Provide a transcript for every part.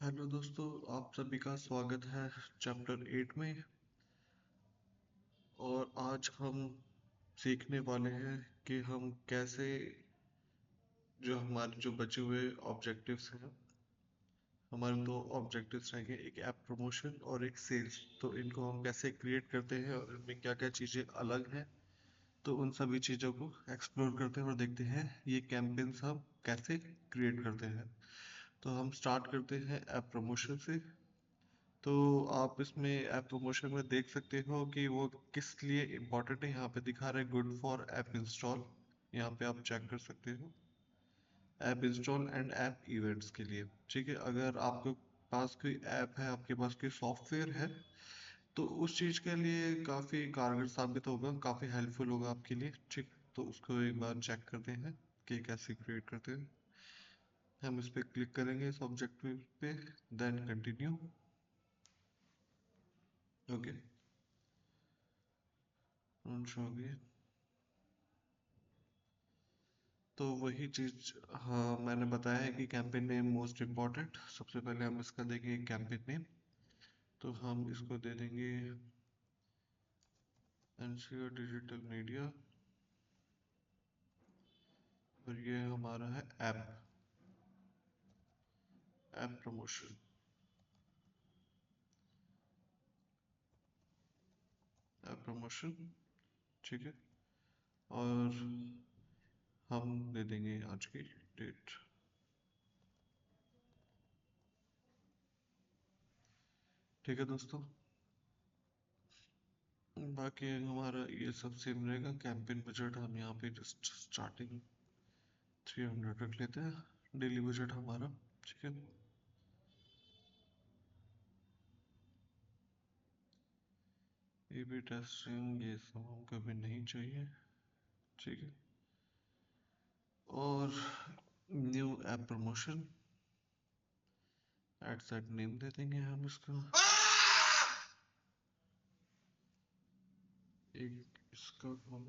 Hello दोस्तों, आप सभी का स्वागत है चैप्टर 8 में। और आज हम सीखने वाले हैं कि हम कैसे जो हमारे जो बचे हुए ऑब्जेक्टिव्स हैं। हमारे दो ऑब्जेक्टिव्स रहेंगे, एक ऐप प्रमोशन और एक सेल्स। तो इनको हम कैसे क्रिएट करते हैं और इनमें क्या क्या चीज़ें अलग हैं, तो उन सभी चीज़ों को एक्सप्लोर करते हैं और देखते हैं ये कैंपेन्स हम कैसे क्रिएट करते हैं। तो हम स्टार्ट करते हैं ऐप प्रमोशन से। तो आप इसमें ऐप प्रमोशन में देख सकते हो कि वो किस लिए इम्पोर्टेंट है। यहाँ पे दिखा रहा है गुड फॉर ऐप इंस्टॉल। यहाँ पे आप चेक कर सकते हो app install and app events के लिए। ठीक है, अगर आपके पास कोई ऐप है, आपके पास कोई सॉफ्टवेयर है, तो उस चीज़ के लिए काफ़ी कारगर साबित होगा, काफ़ी हेल्पफुल होगा आपके लिए। ठीक, तो उसको एक बार चेक करते हैं कि कैसे क्रिएट करते हैं। हम इस पर क्लिक करेंगे इस ऑब्जेक्टिव पे, देन कंटिन्यू। ओके, हो गया। तो वही चीज, हाँ, मैंने बताया है कि कैंपेन नेम मोस्ट इम्पोर्टेंट। सबसे पहले हम इसका देंगे कैंपेन नेम। तो हम इसको दे देंगे एनसीआर डिजिटल मीडिया, और ये हमारा है app app promotion, app promotion. ठीक है, और हम दे देंगे आज की डेट। ठीक है दोस्तों, बाकी हमारा ये सब सेम रहेगा। कैंपेन बजट हम यहाँ पे जस्ट स्टार्टिंग 300 रख लेते हैं, डेली बजट हमारा। ठीक है, ए बी टेस्टिंग ये सब हमको भी नहीं चाहिए। ठीक है, और new app promotion, eight set name दे देंगे हम इसका। एक इसका हम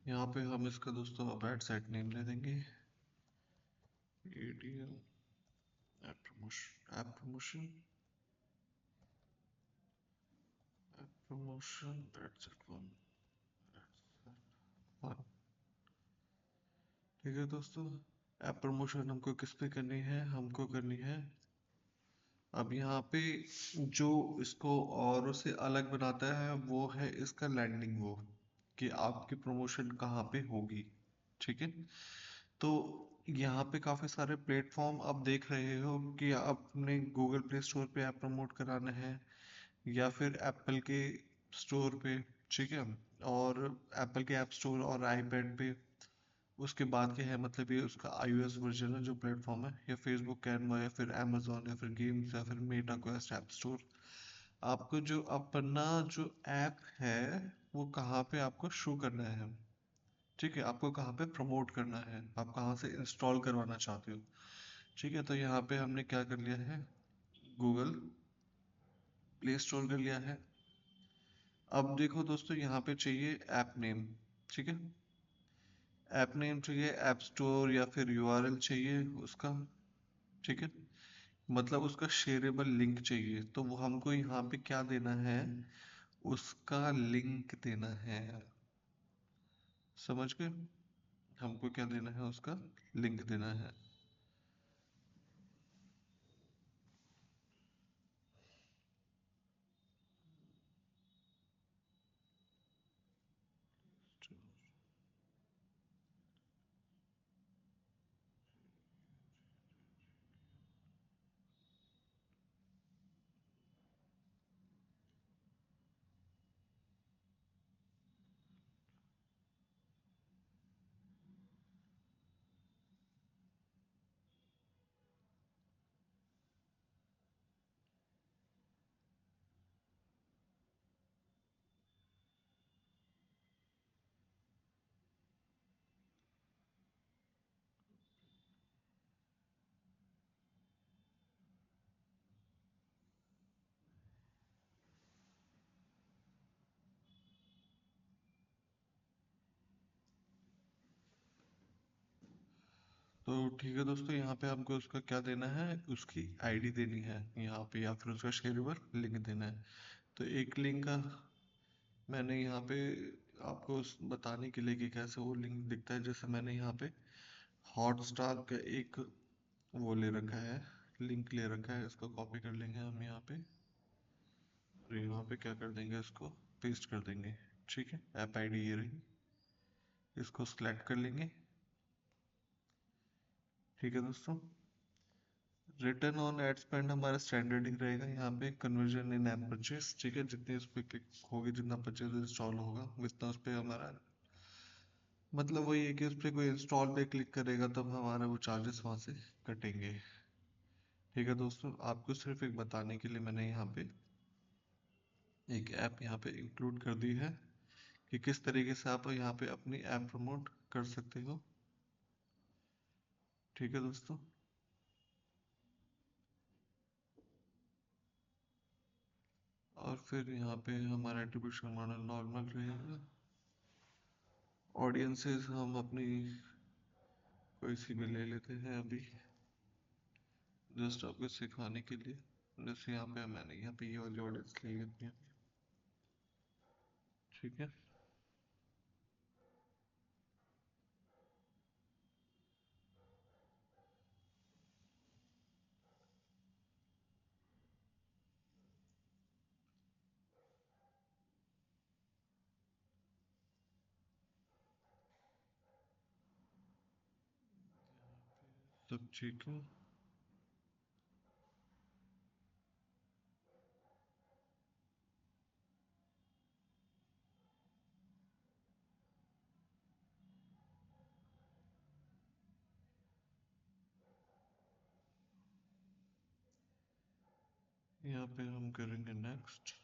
यहाँ पे हम इसका दोस्तों अब एट सेट नेम दे देंगे ADL app promotion eight set one. ठीक है दोस्तों, ऐप प्रमोशन हमको किस पे करनी है? हमको करनी है अब यहाँ पे, जो इसको औरों से अलग बनाता है वो है इसका लैंडिंग, वो कि आपकी प्रमोशन कहाँ पे होगी। ठीक है, तो यहाँ पे काफ़ी सारे प्लेटफॉर्म आप देख रहे हो कि आपने गूगल प्ले स्टोर पे ऐप प्रमोट कराना है या फिर एप्पल के स्टोर पे। ठीक है, और एप्पल के ऐप स्टोर और आईपैड पे। उसके बाद क्या है, मतलब ये उसका iOS वर्जन है जो प्लेटफॉर्म है, या फेसबुक कैनवा या फिर amazon या फिर गेम्स या फिर मेटा क्वेस्ट ऐप स्टोर। आपको जो अपना जो ऐप है वो कहाँ पे आपको शो करना है। ठीक है, आपको कहाँ पे प्रमोट करना है, आप कहाँ से इंस्टॉल करवाना चाहते हो। ठीक है, तो यहाँ पे हमने क्या कर लिया है, गूगल प्ले स्टोर कर लिया है। अब देखो दोस्तों, यहाँ पे चाहिए ऐप नेम। ठीक है, ऐप नेम चाहिए, ऐप स्टोर या फिर यूआरएल चाहिए उसका। ठीक है, मतलब उसका शेयरेबल लिंक चाहिए, तो वो हमको यहाँ पे क्या देना है, उसका लिंक देना है। समझ गए, हमको क्या देना है, उसका लिंक देना है। तो ठीक है दोस्तों, यहाँ पे आपको उसका क्या देना है, उसकी आईडी देनी है यहाँ पे, या फिर उसका शेयरवर लिंक देना है। तो एक लिंक का मैंने यहाँ पे आपको बताने के लिए कि कैसे वो लिंक दिखता है, जैसे मैंने यहाँ पे हॉटस्टार का एक वो ले रखा है, लिंक ले रखा है, इसको कॉपी कर लेंगे हम यहाँ पे, और यहाँ पे क्या कर देंगे, इसको पेस्ट कर देंगे। ठीक है, ऐप आईडी ये रही, इसको सिलेक्ट कर लेंगे। ठीक है दोस्तों, रिटर्न ऑन एड स्पेंड हमारा स्टैंडर्ड ही रहेगा यहाँ पे, कन्वर्जन इन ऐप परचेस। ठीक है, जितनी उस पर क्लिक होगी, जितना परचेज इंस्टॉल होगा, उतना उस पर हमारा, मतलब वही है कि उस पर कोई इंस्टॉल पे क्लिक करेगा तब हमारा वो चार्जेस वहाँ से कटेंगे। ठीक है दोस्तों, आपको सिर्फ एक बताने के लिए मैंने यहाँ पे एक ऐप यहाँ पे इंक्लूड कर दी है कि किस तरीके से आप यहाँ पे अपनी ऐप प्रमोट कर सकते हो। ठीक है दोस्तों, और फिर यहाँ पे हमारा एट्रीब्यूशन मॉडल नॉर्मल रहेगा। ऑडियंसेस हम अपनी कोई सी भी ले लेते हैं अभी, जस्ट आपको सिखाने के लिए। जैसे यहाँ पे मैंने यहाँ पे ये वाली ऑडियंस ले लेती है। ठीक है, सब ठीक है। यहाँ पे हम करेंगे नेक्स्ट।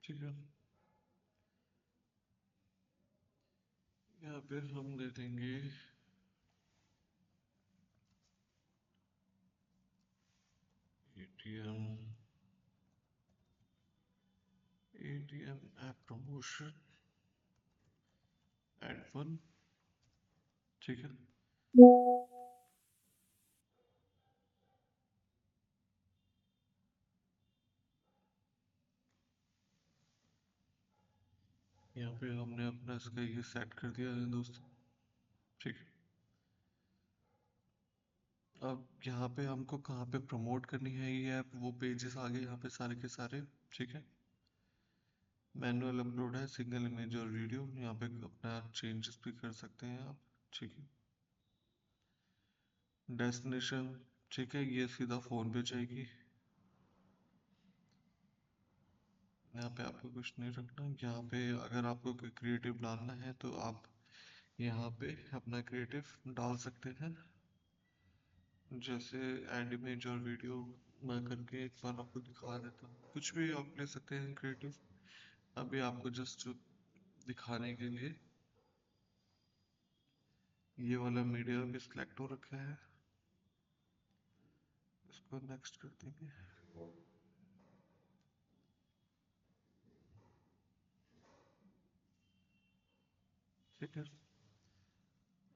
ठीक है, यहाँ पे हम दे देंगे ATM, ATM app promotion ad one. ठीक है, यहाँ पे हमने अपना इसका ये सेट कर दिया है दोस्तों। ठीक है, अब यहाँ पे हमको कहाँ पे प्रमोट करनी है ये ऐप, वो पेजेस आ गए यहाँ पे सारे के सारे। ठीक है, मैनुअल अपलोड है, सिंगल इमेज और वीडियो, यहाँ पे अपना चेंजेस भी कर सकते हैं आप। ठीक है, डेस्टिनेशन, ठीक है, ये सीधा फ़ोन पे जाएगी। यहाँ पे आपको कुछ नहीं रखना। यहाँ पे अगर आपको कोई क्रिएटिव डालना है तो आप यहाँ पे अपना क्रिएटिव डाल सकते हैं, जैसे एड इमेज और वीडियो। मैं करके एक बार आपको दिखा देता हूँ, कुछ भी आप ले सकते हैं क्रिएटिव। अभी आपको जस्ट दिखाने के लिए ये वाला मीडिया भी सिलेक्ट हो रखा है, इसको नेक्स्ट कर देंगे। ठीक है,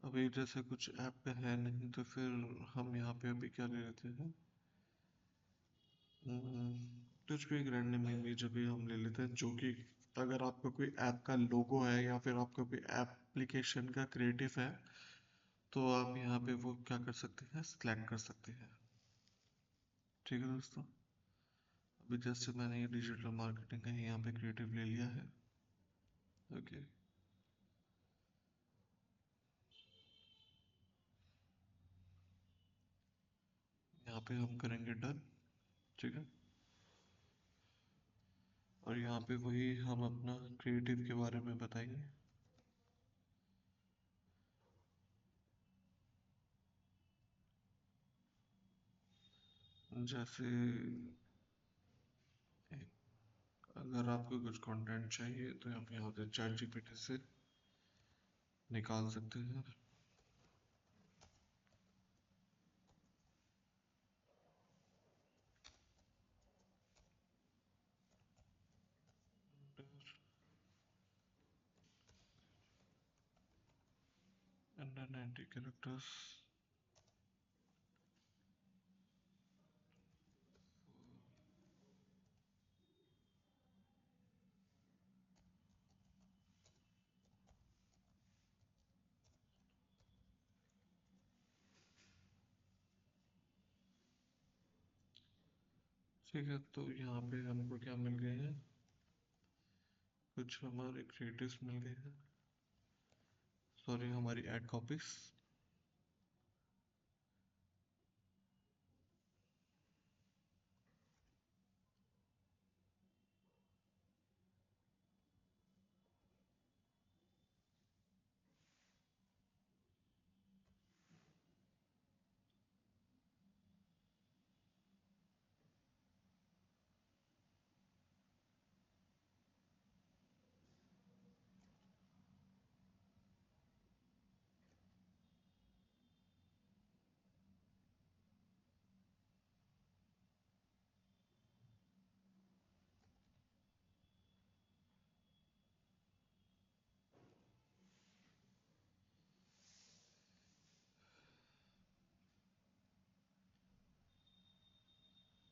अभी जैसे कुछ ऐप पे है नहीं तो फिर हम यहाँ पे अभी क्या ले लेते हैं, कुछ भी एक रैंडम इमेज अभी हम ले लेते हैं, जो कि अगर आपका कोई ऐप का लोगो है या फिर आपका कोई एप्लीकेशन का क्रिएटिव है, तो आप यहाँ पे वो क्या कर सकते हैं, सिलेक्ट कर सकते हैं। ठीक है दोस्तों, अभी जस्ट मैंने ये डिजिटल मार्केटिंग का यहाँ पे क्रिएटिव ले लिया है। ओके, यहाँ पे हम करेंगे डन। ठीक है, और यहाँ पे वही हम अपना क्रिएटिव के बारे में बताएंगे। जैसे अगर आपको कुछ कंटेंट चाहिए तो आप यहाँ से चैट जीपीटी से निकाल सकते हैं। 190 characters. ठीक है, तो यहाँ पे हमको क्या मिल गए हैं, कुछ हमारे क्रिएटिव्स मिल गए हैं, सॉरी हमारी एड कॉपीज।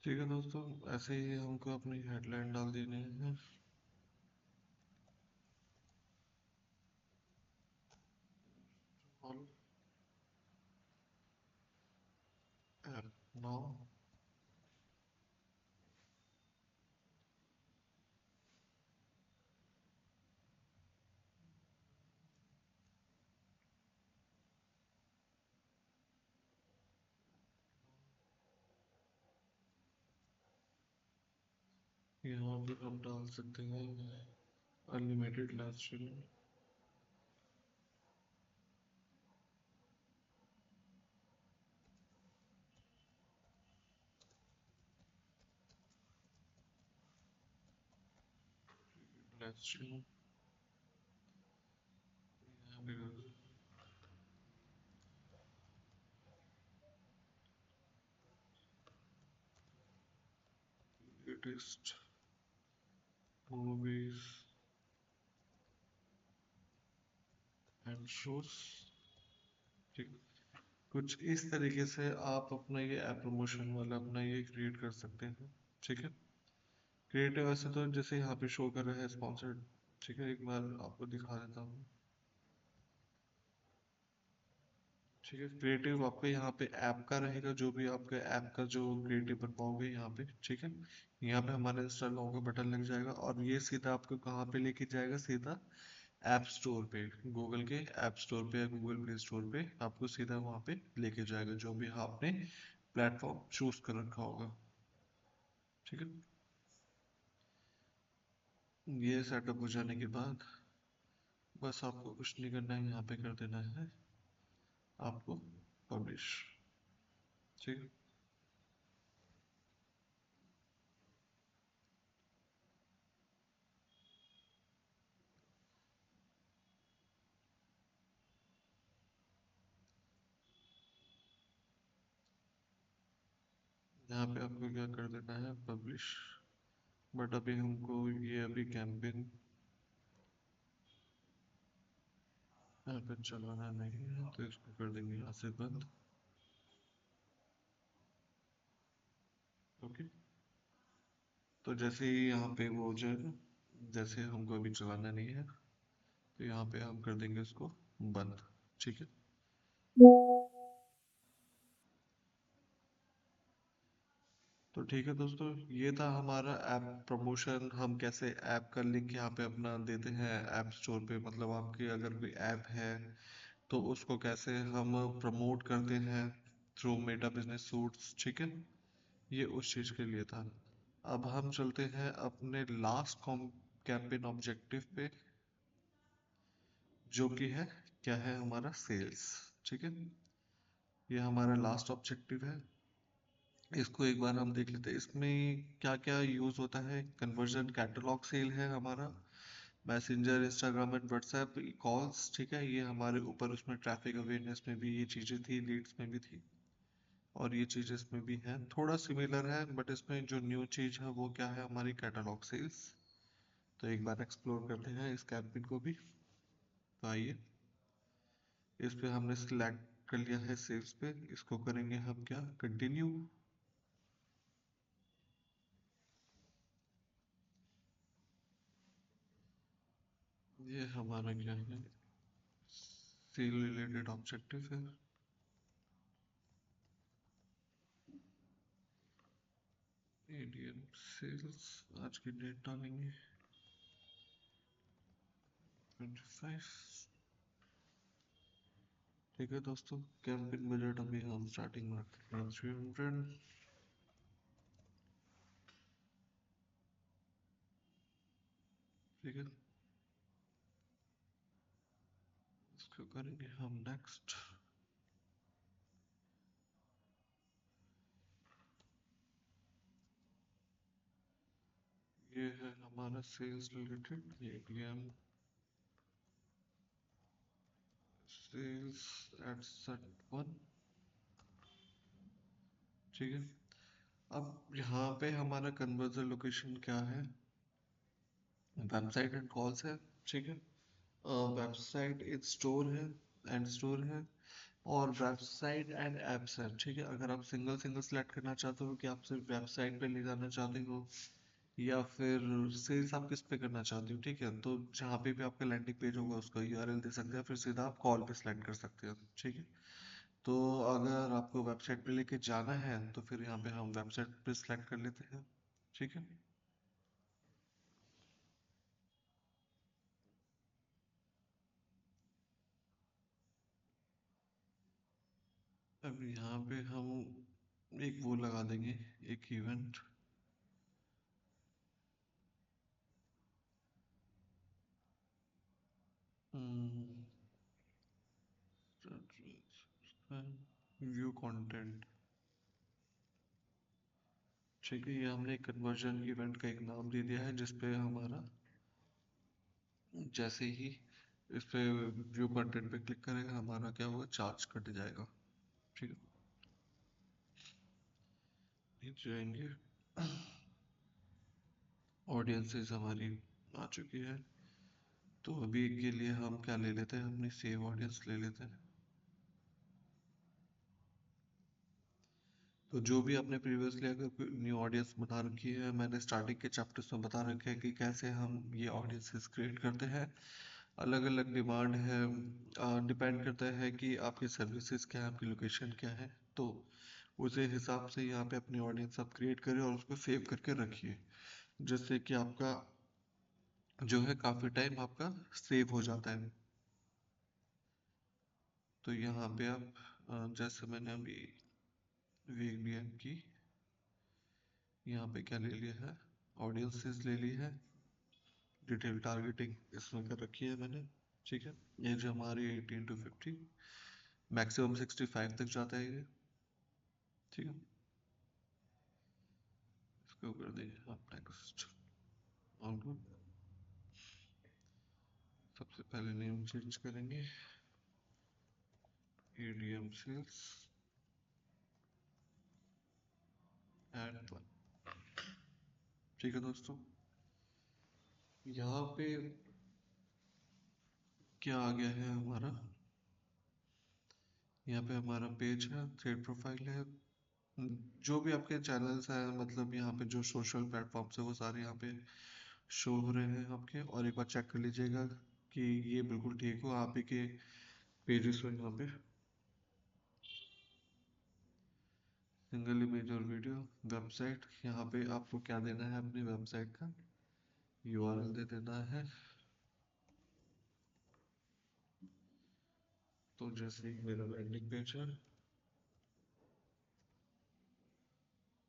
ठीक है दोस्तों, ऐसे ही हमको अपनी हेडलाइन डाल देने हैं। All app now. यहाँ पे हम डाल सकते हैं unlimited live streaming. Live streaming यहाँ पे लेटेस्ट मूवीज एंड शोज। ठीक, कुछ इस तरीके से आप अपना ये ऐप प्रमोशन वाला अपना ये क्रिएट कर सकते हैं। ठीक है, क्रिएटिव वैसे तो जैसे यहाँ पे शो कर रहा है स्पॉन्सर्ड। ठीक है, एक बार आपको दिखा देता हूँ। ठीक है, क्रिएटिव आपका यहाँ पे ऐप का रहेगा, जो भी आपका ऐप का जो क्रिएटिव बन पाओगे यहाँ पे। ठीक है, यहाँ पे हमारा इंस्टॉल का बटन लग जाएगा और ये सीधा आपको कहाँ पे लेके जाएगा, सीधा ऐप स्टोर पे, गूगल के ऐप स्टोर पे या गूगल प्ले स्टोर पे आपको सीधा वहाँ पे लेके जाएगा, जो भी आपने प्लेटफॉर्म चूज कर रखा होगा। ठीक है, ये सेटअप हो जाने के बाद बस आपको कुछ नहीं करना है, यहाँ पे कर देना है आपको पब्लिश। ठीक है, यहाँ पे आपको क्या कर देना है, पब्लिश। बट अभी हमको ये अभी कैंपेन यहाँ पे चलाना नहीं है, तो इसको कर देंगे यहाँ से बंद। ओके, तो जैसे ही यहाँ पे वो हो जाएगा, जैसे हमको अभी चलाना नहीं है, तो यहाँ पे हम कर देंगे इसको बंद। ठीक है, तो ठीक है दोस्तों, ये था हमारा ऐप प्रमोशन। हम कैसे ऐप का लिंक यहाँ पे अपना देते हैं ऐप स्टोर पे, मतलब आपकी अगर कोई ऐप है तो उसको कैसे हम प्रमोट करते हैं थ्रू मेटा बिजनेस सूट्स। ठीक है, ये उस चीज के लिए था। अब हम चलते हैं अपने लास्ट कैंपेन ऑब्जेक्टिव पे, जो कि है क्या है, हमारा सेल्स। ठीक है, ये हमारा लास्ट ऑब्जेक्टिव है। इसको एक बार हम देख लेते हैं, इसमें क्या क्या यूज होता है। कन्वर्जन कैटलॉग सेल है हमारा, messenger, Instagram and WhatsApp calls. ठीक है, ये हमारे ऊपर उसमें ट्रैफिक अवेयरनेस में भी ये चीजें थी, लीड्स में भी थी, और ये चीज इसमें भी है, थोड़ा सिमिलर है। बट इसमें जो न्यू चीज है वो क्या है, हमारी कैटलॉग सेल्स। तो एक बार एक्सप्लोर करते हैं इस कैंपेन को भी। तो आइए, इस पे हमने सिलेक्ट कर लिया है सेल्स पे, इसको करेंगे हम क्या, कंटिन्यू। ये हमारा क्या है, सेल रिलेटेड ऑब्जेक्टिव है। एडीएम सेल्स, आज की डेट डालेंगे 25। ठीक है दोस्तों, कैंपेन बजट अभी हम स्टार्टिंग में रखते हैं 300। ठीक है, इसको करेंगे हम नेक्स्ट। ये है हमारा sales related ADM sales at set 1। ठीक है, अब यहाँ पे हमारा कन्वर्जन लोकेशन क्या है, वेबसाइट एंड कॉल्स है। ठीक है, वेबसाइट एक स्टोर है, एंड स्टोर है, और वेबसाइट एंड एप्स है। ठीक है, अगर आप सिंगल सिंगल सेलेक्ट करना चाहते हो कि आप सिर्फ वेबसाइट पे ले जाना चाहते हो या फिर सेल्स आप किस पे करना चाहते हो, ठीक है, तो जहाँ पे भी आपका लैंडिंग पेज होगा उसका यूआरएल दे सकते हैं, फिर सीधा आप कॉल पे सेलेक्ट कर सकते हैं। ठीक है, तो अगर आपको वेबसाइट पे लेके जाना है तो फिर यहाँ पे हम वेबसाइट पे सेलेक्ट कर लेते हैं। ठीक है, अब यहाँ पे हम एक वो लगा देंगे, एक इवेंट। View content. ठीक है, ये हमने कन्वर्जन इवेंट का एक नाम दे दिया है, जिसपे हमारा जैसे ही इस पे व्यू कंटेंट पे क्लिक करेगा हमारा क्या होगा, चार्ज कट जाएगा। ठीक है, नीचे जाएंगे, ऑडियंसेस हमारी आ चुकी है, तो अभी के लिए हम क्या ले लेते हैं, अपनी सेव ऑडियंस ले लेते हैं। तो जो भी आपने प्रीवियसली अगर कोई न्यू ऑडियंस बना रखी है, मैंने स्टार्टिंग के चैप्टर्स में बता रखे हैं कि कैसे हम ये ऑडियंसेस क्रिएट करते हैं। अलग अलग डिमांड है, डिपेंड करता है कि आपकी सर्विसेज क्या है, आपकी लोकेशन क्या है, तो उसी हिसाब से यहाँ पे अपनी ऑडियंस आप क्रिएट करें और उसको सेव करके रखिए, जिससे कि आपका जो है काफ़ी टाइम आपका सेव हो जाता है। तो यहाँ पे आप जैसे मैंने अभी वीबीएन की यहाँ पे क्या ले लिया है, ऑडियंसेस ले ली है, डिटेल टारगेटिंग इसमें कर रखी है मैंने। ठीक है, ये जो हमारी 18 to 50, मैक्सिमम 65 तक जाता है ये। ठीक है, इसको कर देंगे आप नेक्स्ट, ऑल गुड। सबसे पहले नेम चेंज करेंगे, एडीएम सेल्स एट 1। ठीक है दोस्तों, यहाँ पे क्या आ गया है हमारा, यहाँ पे हमारा पेज है, थ्रेड प्रोफाइल है, जो भी आपके चैनल्स हैं, मतलब यहाँ पे जो सोशल प्लेटफॉर्म्स है वो सारे यहाँ पे शो हो रहे हैं आपके। और एक बार चेक कर लीजिएगा कि ये बिल्कुल ठीक हो, आप ही के पेजेस हो यहाँ पे, सिंगल इमेज और वीडियो। वेबसाइट, यहाँ पे आपको क्या देना है, अपनी वेबसाइट का यूआरएल दे देना है। तो जैसे ही मेरा लैंडिंग पेज है,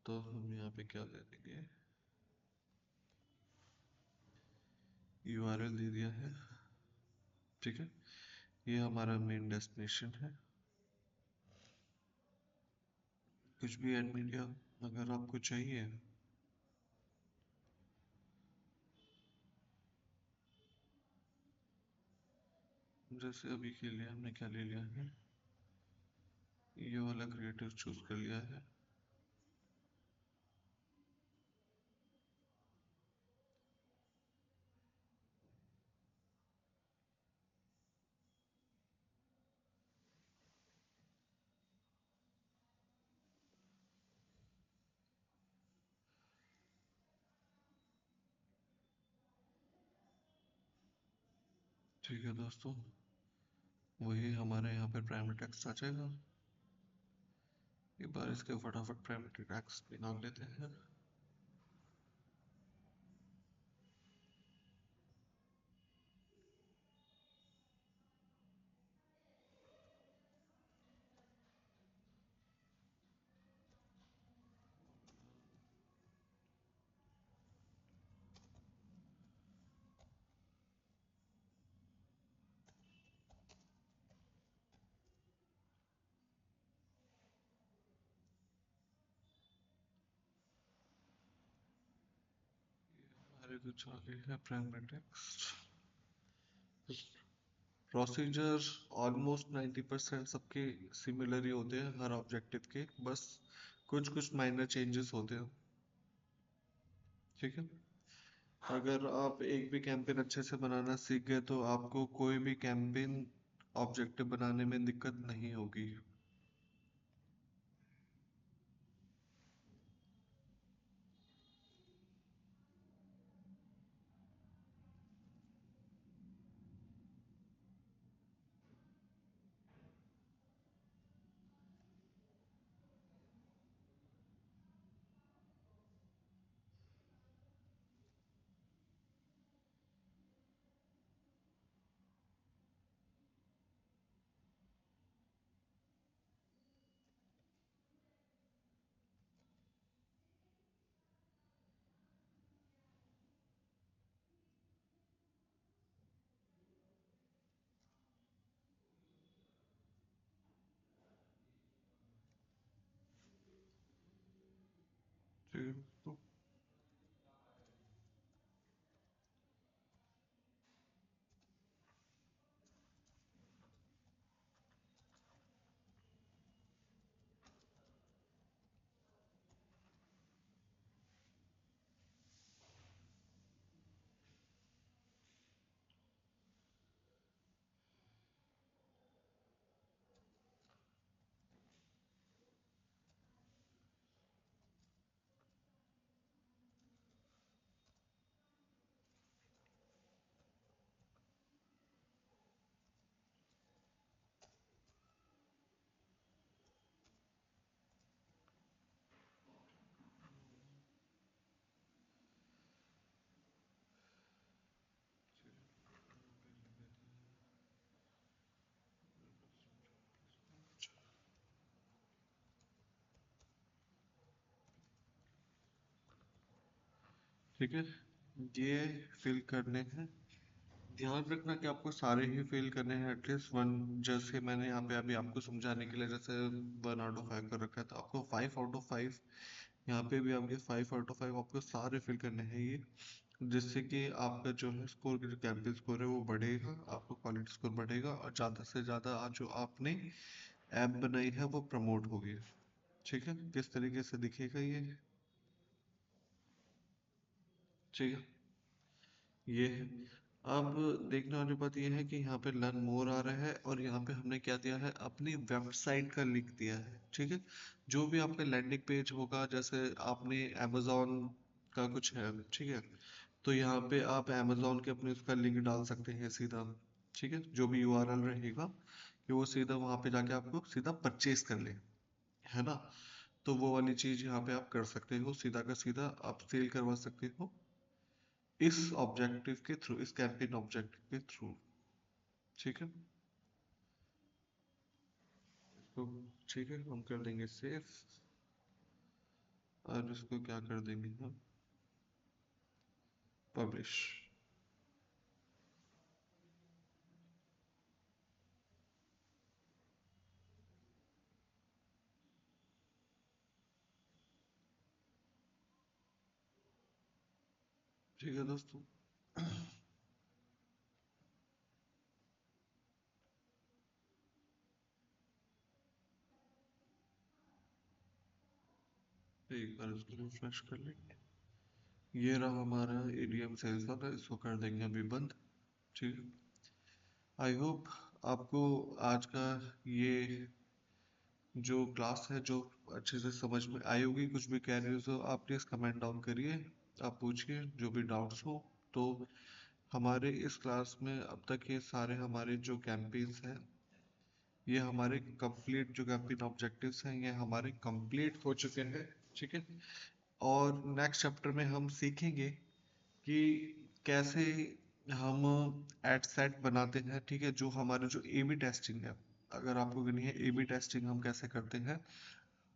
तो हम यहाँ पे क्या दे देंगे, यूआरएल दे दिया है। ठीक है, ये हमारा मेन डेस्टिनेशन है। कुछ भी ऐड मीडिया अगर आपको चाहिए, जैसे अभी के लिए हमने क्या ले लिया है, ये वाला क्रिएटिव चूज कर लिया है। ठीक है दोस्तों, वही हमारे यहाँ पे प्राइमरी टेक्स्ट आ जाएगा। एक बार इसके फटाफट प्राइमरी टेक्स्ट निकाल लेते हैं। हमारे कुछ आगे है प्राइमरी टेक्स्ट। प्रोसीजर ऑलमोस्ट 90% सबके सिमिलर ही होते हैं हर ऑब्जेक्टिव के, बस कुछ कुछ माइनर चेंजेस होते हैं। ठीक है, अगर आप एक भी कैंपेन अच्छे से बनाना सीख गए तो आपको कोई भी कैंपेन ऑब्जेक्टिव बनाने में दिक्कत नहीं होगी। ठीक है, तो ठीक है, ये फिल करने हैं। ध्यान रखना कि आपको सारे ही फिल करने हैं एटलीस्ट वन। जैसे मैंने यहाँ पे अभी आपको समझाने के लिए जैसे 1 आउट ऑफ 5 कर रखा है, तो आपको 5 आउट ऑफ 5, यहाँ पे भी आपके 5 आउट ऑफ 5 आपको सारे फिल करने हैं ये, जिससे कि आपका जो है स्कोर, जो कैंपेन स्कोर है वो बढ़ेगा, आपका क्वालिटी स्कोर बढ़ेगा और ज़्यादा से ज़्यादा जो आपने ऐप बनाई है वो प्रमोट होगी। ठीक है, किस तरीके से दिखेगा ये? ठीक है, ये है। अब देखने वाली बात ये है कि यहाँ पे लर्न मोर आ रहा है और यहाँ पे हमने क्या दिया है, अपनी वेबसाइट का लिंक दिया है। ठीक है, जो भी आपका लैंडिंग पेज होगा, जैसे आपने अमेजोन का कुछ है, ठीक है, तो यहाँ पे आप अमेजोन के अपने उसका लिंक डाल सकते हैं सीधा। ठीक है, जो भी यूआरएल रहेगा कि वो सीधा वहाँ पे जाके आपको सीधा परचेज कर ले, है ना। तो वो वाली चीज़ यहाँ पे आप कर सकते हो, सीधा का सीधा आप सेल करवा सकते हो इस ऑब्जेक्टिव के थ्रू, इस कैंपेन ऑब्जेक्टिव के थ्रू। ठीक है, तो ठीक है, हम कर देंगे सेव और इसको क्या कर देंगे हम, पब्लिश। ठीक है दोस्तों, एक बार इसको रिफ्रेश कर लेंगे। ये रहा हमारा एडीएम सेल्स वाला, इसको कर देंगे अभी बंद। ठीक है, आई होप आपको आज का ये जो क्लास है जो अच्छे से समझ में आई होगी। कुछ भी क्वेरीज हो आप प्लीज़ कमेंट डाउन करिए, आप पूछिए जो भी डाउट्स हो। तो हमारे इस क्लास में अब तक ये सारे हमारे जो कैंपेन्स हैं, ये हमारे कंप्लीट जो कैंपेन ऑब्जेक्टिव्स हैं ये हमारे कंप्लीट हो चुके हैं। ठीक है। और नेक्स्ट चैप्टर में हम सीखेंगे कि कैसे हम एड सेट बनाते हैं। ठीक है। जो हमारे जो ए बी टेस्टिंग है, अगर आपको करनी है ए बी टेस्टिंग हम कैसे करते हैं,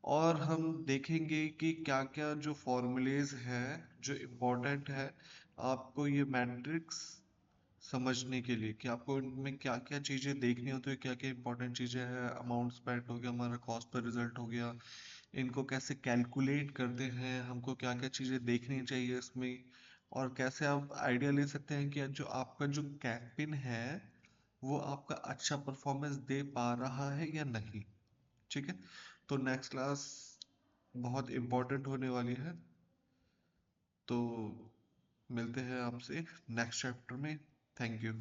और हम देखेंगे कि क्या क्या जो फॉर्मूलेज हैं जो इम्पोर्टेंट है आपको ये मैट्रिक्स समझने के लिए, कि आपको इनमें क्या क्या चीज़ें देखनी होती है, क्या क्या इंपॉर्टेंट चीज़ें हैं। अमाउंट स्पेंड हो गया, हमारा कॉस्ट पर रिजल्ट हो गया, इनको कैसे कैलकुलेट करते हैं, हमको क्या क्या चीज़ें देखनी चाहिए इसमें, और कैसे आप आइडिया ले सकते हैं कि जो आपका जो कैंपेन है वो आपका अच्छा परफॉर्मेंस दे पा रहा है या नहीं। ठीक है। तो नेक्स्ट क्लास बहुत इम्पोर्टेंट होने वाली है। तो मिलते हैं आपसे नेक्स्ट चैप्टर में। Thank you.